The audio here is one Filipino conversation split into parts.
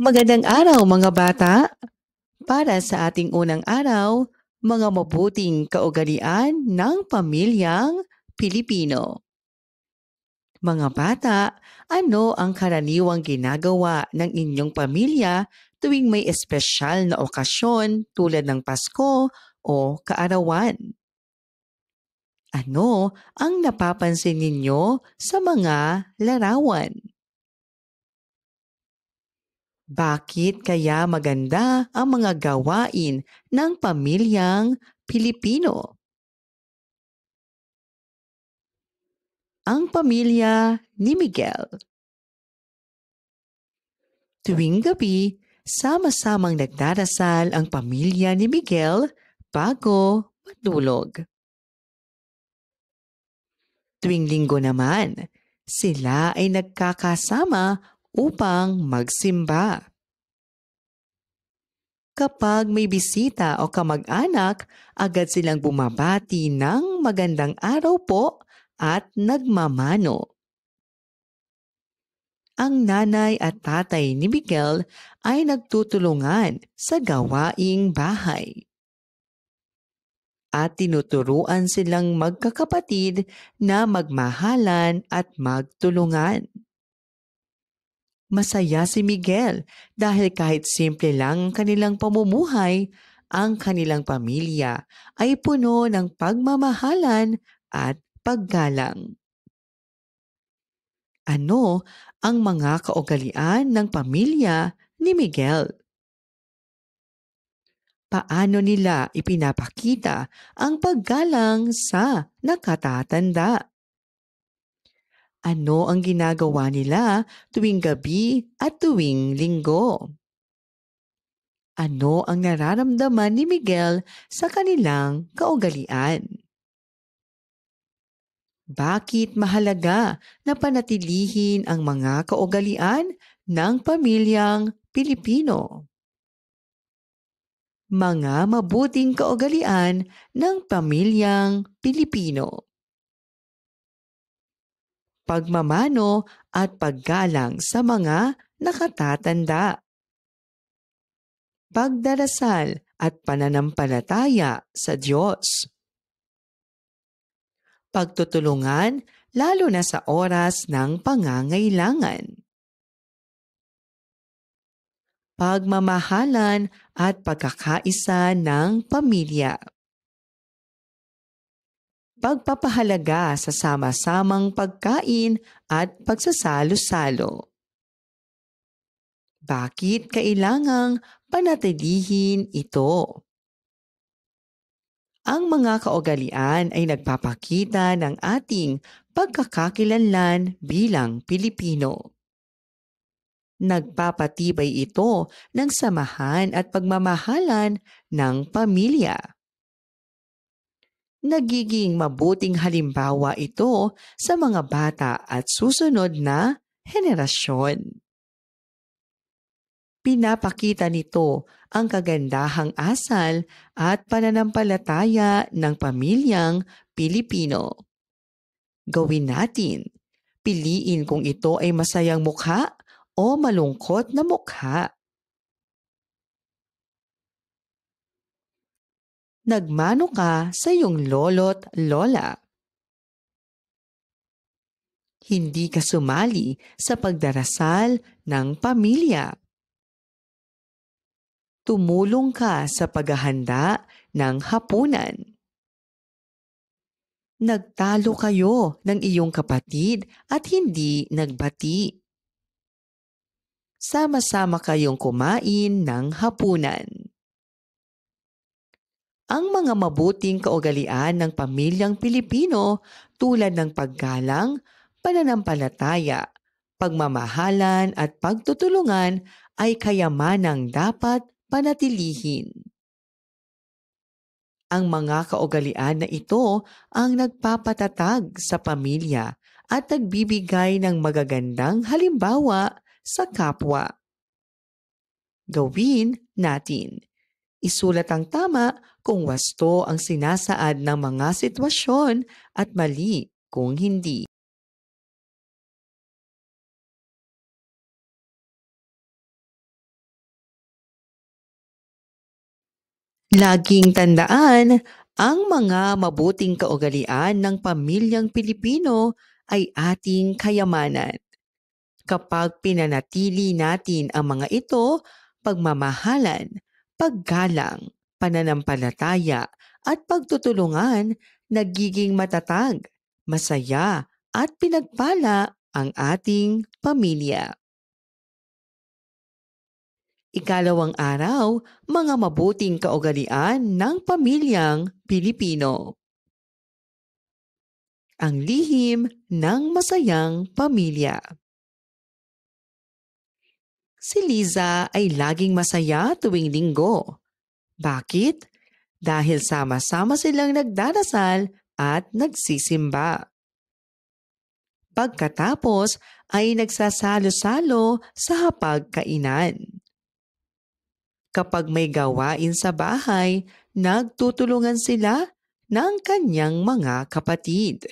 Magandang araw mga bata! Para sa ating unang araw, mga mabuting kaugalian ng pamilyang Pilipino. Mga bata, ano ang karaniwang ginagawa ng inyong pamilya tuwing may espesyal na okasyon tulad ng Pasko o kaarawan? Ano ang napapansin ninyo sa mga larawan? Bakit kaya maganda ang mga gawain ng pamilyang Pilipino? Ang pamilya ni Miguel. Tuwing gabi, sama-samang nagdarasal ang pamilya ni Miguel bago matulog. Tuwing linggo naman, sila ay nagkakasama upang magsimba. Kapag may bisita o kamag-anak, agad silang bumabati ng magandang araw po at nagmamano. Ang nanay at tatay ni Miguel ay nagtutulungan sa gawaing bahay. At tinuturuan silang magkakapatid na magmahalan at magtulungan. Masaya si Miguel dahil kahit simple lang kanilang pamumuhay, ang kanilang pamilya ay puno ng pagmamahalan at paggalang. Ano ang mga kaugalian ng pamilya ni Miguel? Paano nila ipinapakita ang paggalang sa nakatatanda? Ano ang ginagawa nila tuwing gabi at tuwing linggo? Ano ang nararamdaman ni Miguel sa kanilang kaugalian? Bakit mahalaga na panatilihin ang mga kaugalian ng pamilyang Pilipino? Mga mabuting kaugalian ng pamilyang Pilipino. Pagmamano at paggalang sa mga nakatatanda. Pagdarasal at pananampalataya sa Diyos. Pagtutulungan lalo na sa oras ng pangangailangan. Pagmamahalan at pagkakaisa ng pamilya. Pagpapahalaga sa sama-samang pagkain at pagsasalo-salo. Bakit kailangang panatilihin ito? Ang mga kaugalian ay nagpapakita ng ating pagkakakilanlan bilang Pilipino. Nagpapatibay ito ng samahan at pagmamahalan ng pamilya. Nagiging mabuting halimbawa ito sa mga bata at susunod na henerasyon. Pinapakita nito ang kagandahang asal at pananampalataya ng pamilyang Pilipino. Gawin natin. Piliin kung ito ay masayang mukha o malungkot na mukha. Nagmano ka sa iyong lolo't lola. Hindi ka sumali sa pagdarasal ng pamilya. Tumulong ka sa paghahanda ng hapunan. Nagtalo kayo ng iyong kapatid at hindi nagbati. Sama-sama kayong kumain ng hapunan. Ang mga mabuting kaugalian ng pamilyang Pilipino tulad ng paggalang, pananampalataya, pagmamahalan at pagtutulungan ay kayamanang dapat panatilihin. Ang mga kaugalian na ito ang nagpapatatag sa pamilya at nagbibigay ng magagandang halimbawa sa kapwa. Gawin natin. Isulat ang tama kung wasto ang sinasaad ng mga sitwasyon at mali kung hindi. Laging tandaan, ang mga mabuting kaugalian ng pamilyang Pilipino ay ating kayamanan. Kapag pinanatili natin ang mga ito, pagmamahalan, paggalang, pananampalataya at pagtutulungan, nagiging matatag, masaya at pinagpala ang ating pamilya. Ikalawang araw, mga mabuting kaugalian ng pamilyang Pilipino. Ang lihim ng masayang pamilya. Si Liza ay laging masaya tuwing linggo. Bakit? Dahil sama-sama silang nagdarasal at nagsisimba. Pagkatapos ay nagsasalo-salo sa hapagkainan. Kapag may gawain sa bahay, nagtutulungan sila ng kanyang mga kapatid.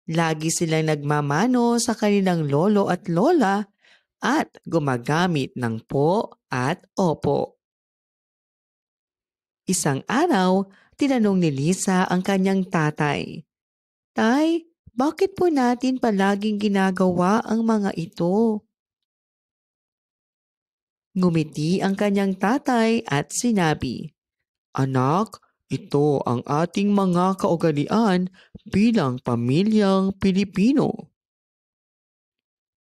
Lagi silang nagmamano sa kanilang lolo at lola at gumagamit ng po at opo. Isang araw, tinanong ni Lisa ang kanyang tatay, "Tay, bakit po natin palaging ginagawa ang mga ito?" Ngumiti ang kanyang tatay at sinabi, "Anak, ito ang ating mga kaugalian bilang pamilyang Pilipino.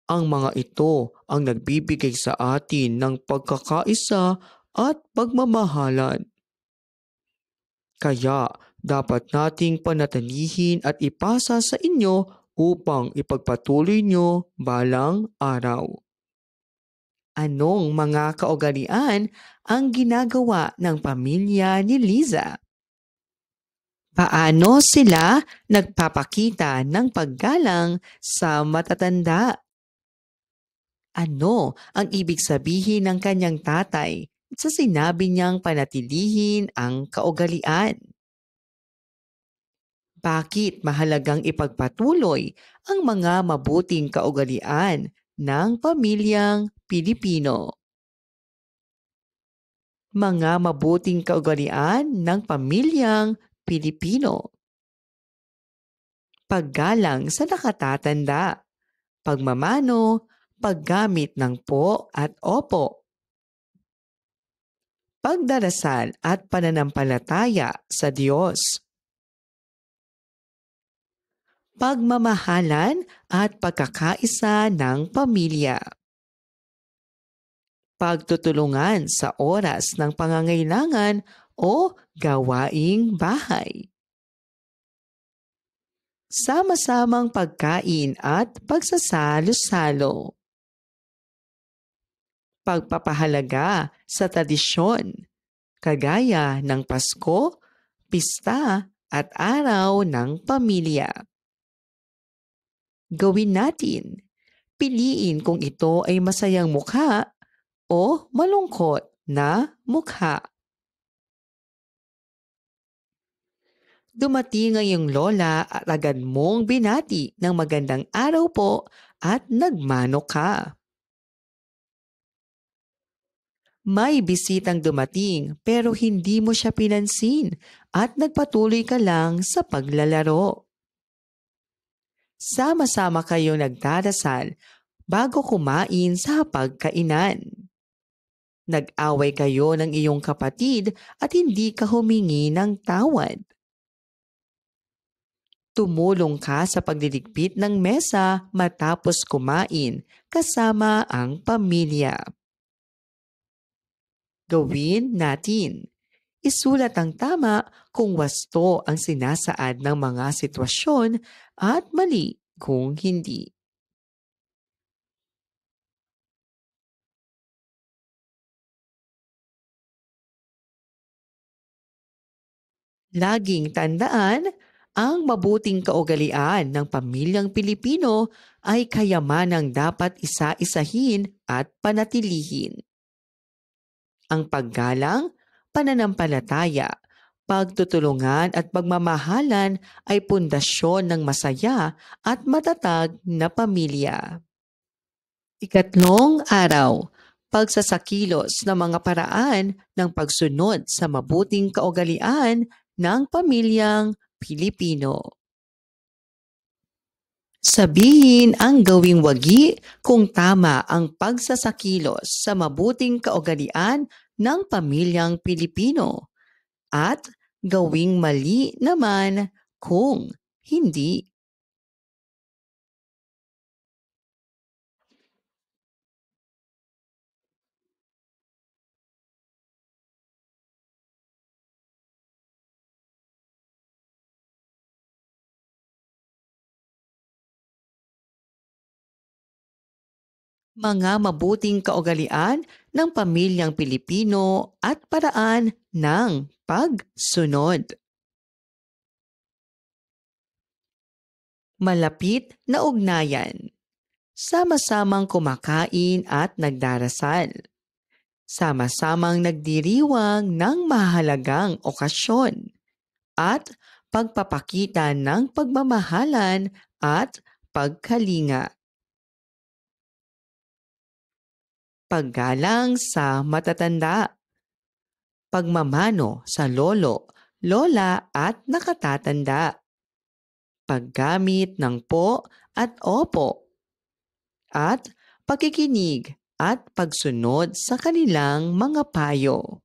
Ang mga ito ang nagbibigay sa atin ng pagkakaisa at pagmamahalan. Kaya dapat nating panatilihin at ipasa sa inyo upang ipagpatuloy nyo balang araw." Anong mga kaugalian ang ginagawa ng pamilya ni Liza? Paano sila nagpapakita ng paggalang sa matatanda? Ano ang ibig sabihin ng kanyang tatay sa sinabi niyang panatilihin ang kaugalian? Bakit mahalagang ipagpatuloy ang mga mabuting kaugalian ng pamilyang Pilipino? Mga mabuting kaugalian ng pamilyang Pilipino. Paggalang sa nakatatanda, pagmamano, paggamit ng po at opo, pagdarasal at pananampalataya sa Diyos, pagmamahalan at pagkakaisa ng pamilya, pagtutulungan sa oras ng pangangailangan o gawaing bahay, sama-samang pagkain at pagsasalo-salo, pagpapahalaga sa tradisyon, kagaya ng Pasko, pista at araw ng pamilya. Gawin natin. Piliin kung ito ay masayang mukha o malungkot na mukha. Dumating ang iyong lola at agad mong binati ng magandang araw po at nagmano ka. May bisitang dumating pero hindi mo siya pinansin at nagpatuloy ka lang sa paglalaro. Sama-sama kayo nagdarasal bago kumain sa hapagkainan. Nag-away kayo ng iyong kapatid at hindi ka humingi ng tawad. Tumulong ka sa pagliligpit ng mesa matapos kumain kasama ang pamilya. Gawin natin. Isulat ang tama kung wasto ang sinasaad ng mga sitwasyon at mali kung hindi. Laging tandaan, ang mabuting kaugalian ng pamilyang Pilipino ay kayamanang dapat isa-isahin at panatilihin. Ang paggalang, pananampalataya, pagtutulungan at pagmamahalan ay pundasyon ng masaya at matatag na pamilya. Ikatlong araw, pagsasakilos ng mga paraan ng pagsunod sa mabuting kaugalian ng pamilyang Pilipino. Sabihin ang gawing wagi kung tama ang pagsasakilos sa mabuting kaugalian ng pamilyang Pilipino at gawing mali naman kung hindi. Mga mabuting kaugalian ng pamilyang Pilipino at paraan ng pagsunod. Malapit na ugnayan. Sama-samang kumakain at nagdarasal. Sama-samang nagdiriwang ng mahalagang okasyon. At pagpapakita ng pagmamahalan at pagkalinga. Paggalang sa matatanda. Pagmamano sa lolo, lola at nakatatanda. Paggamit ng po at opo. At pakikinig at pagsunod sa kanilang mga payo.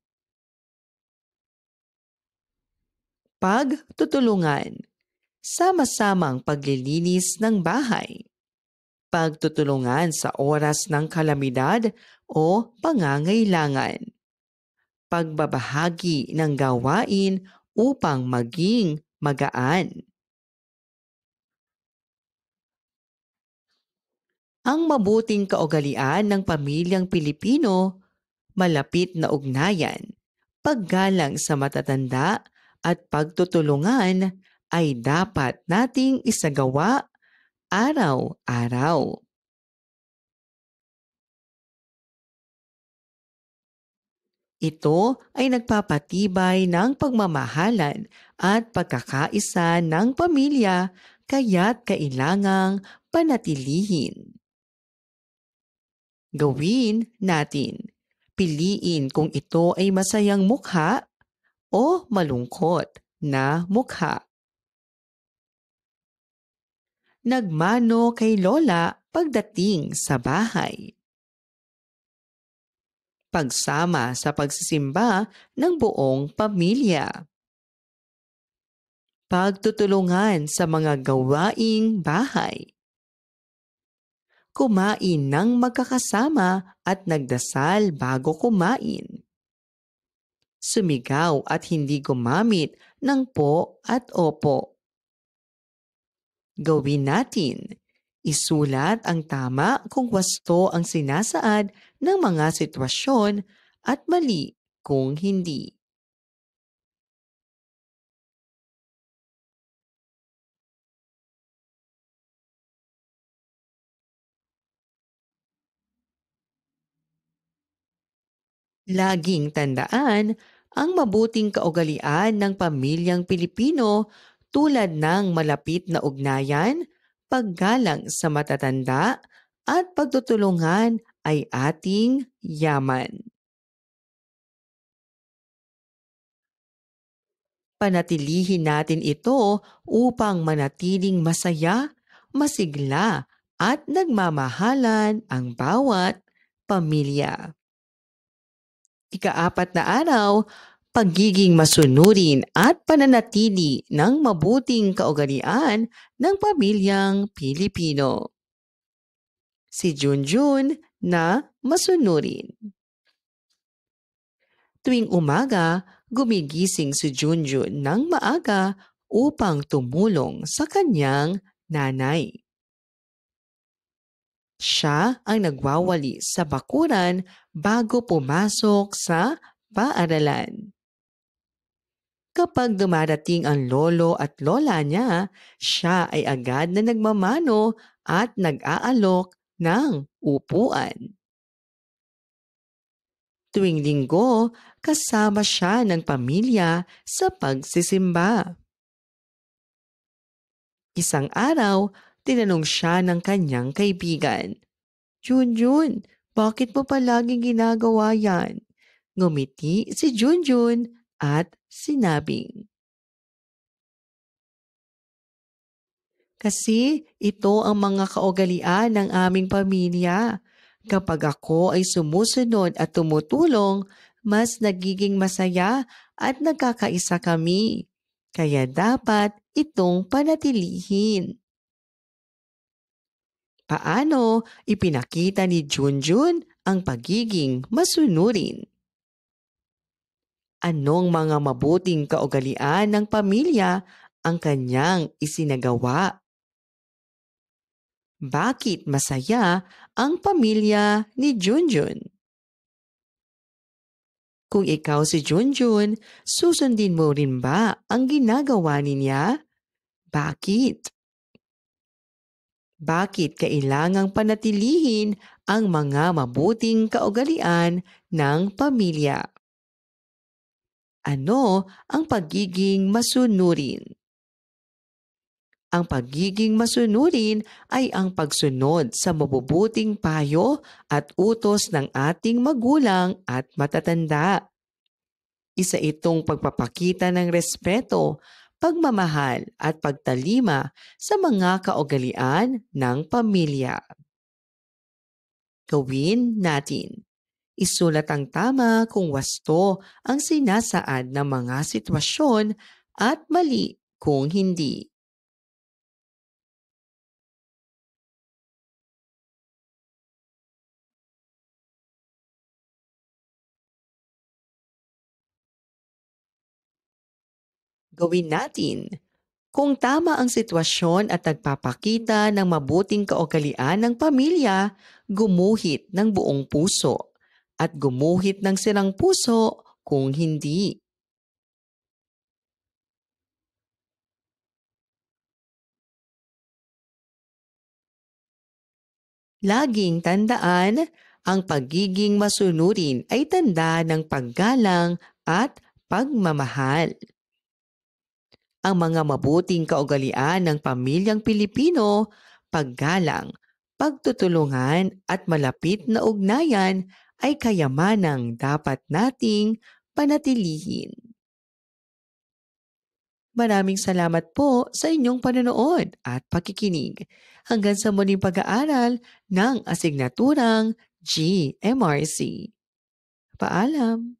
Pagtutulungan. Sama-samang paglilinis ng bahay. Pagtutulungan sa oras ng kalamidad o pangangailangan. Pagbabahagi ng gawain upang maging magaan. Ang mabuting kaugalian ng pamilyang Pilipino, malapit na ugnayan, paggalang sa matatanda at pagtutulungan ay dapat nating isagawa araw-araw. Ito ay nagpapatibay ng pagmamahalan at pagkakaisa ng pamilya kaya't kailangang panatilihin. Gawin natin. Piliin kung ito ay masayang mukha o malungkot na mukha. Nagmano kay Lola pagdating sa bahay. Pagsama sa pagsisimba ng buong pamilya. Pagtutulungan sa mga gawaing bahay. Kumain ng magkakasama at nagdasal bago kumain. Sumigaw at hindi gumamit ng po at opo. Gawin natin. Isulat ang tama kung wasto ang sinasaad ng mga sitwasyon at mali kung hindi. Laging tandaan ang mabuting kaugalian ng pamilyang Pilipino tulad ng malapit na ugnayan, paggalang sa matatanda at pagtutulungan ay ating yaman. Panatilihin natin ito upang manatiling masaya, masigla at nagmamahalan ang bawat pamilya. Ikaapat na araw, pagiging masunurin at pananatili ng mabuting kaugalian ng pamilyang Pilipino. Si Junjun na masunurin. Tuwing umaga, gumigising si Junjun ng maaga upang tumulong sa kanyang nanay. Siya ang nagwawali sa bakuran bago pumasok sa paaralan. Kapag dumarating ang lolo at lola niya, siya ay agad na nagmamano at nag-aalok ng upuan. Tuwing linggo, kasama siya ng pamilya sa pagsisimba. Isang araw, tinanong siya ng kanyang kaibigan, Junjun, Bakit mo palaging ginagawa yan? Ngumiti si Junjun at sinabing, kasi ito ang mga kaugalian ng aming pamilya. Kapag ako ay sumusunod at tumutulong, mas nagiging masaya at nagkakaisa kami. Kaya dapat itong panatilihin. Paano ipinakita ni Junjun ang pagiging masunurin? Anong mga mabuting kaugalian ng pamilya ang kanyang isinagawa? Bakit masaya ang pamilya ni Junjun? Kung ikaw si Junjun, susundin mo rin ba ang ginagawa niya? Bakit? Bakit kailangang panatilihin ang mga mabuting kaugalian ng pamilya? Ano ang pagiging masunurin? Ang pagiging masunurin ay ang pagsunod sa mabubuting payo at utos ng ating magulang at matatanda. Isa itong pagpapakita ng respeto, pagmamahal at pagtalima sa mga kaugalian ng pamilya. Gawin natin. Isulat ang tama kung wasto ang sinasaad ng mga sitwasyon at mali kung hindi. Gawin natin. Kung tama ang sitwasyon at nagpapakita ng mabuting kaugalian ng pamilya, gumuhit ng buong puso at gumuhit ng sirang puso kung hindi. Laging tandaan, ang pagiging masunurin ay tanda ng paggalang at pagmamahal. Ang mga mabuting kaugalian ng pamilyang Pilipino, paggalang, pagtutulungan at malapit na ugnayan ay kayamanang dapat nating panatilihin. Maraming salamat po sa inyong panonood at pakikinig. Hanggang sa muling pag-aaral ng asignaturang GMRC. Paalam!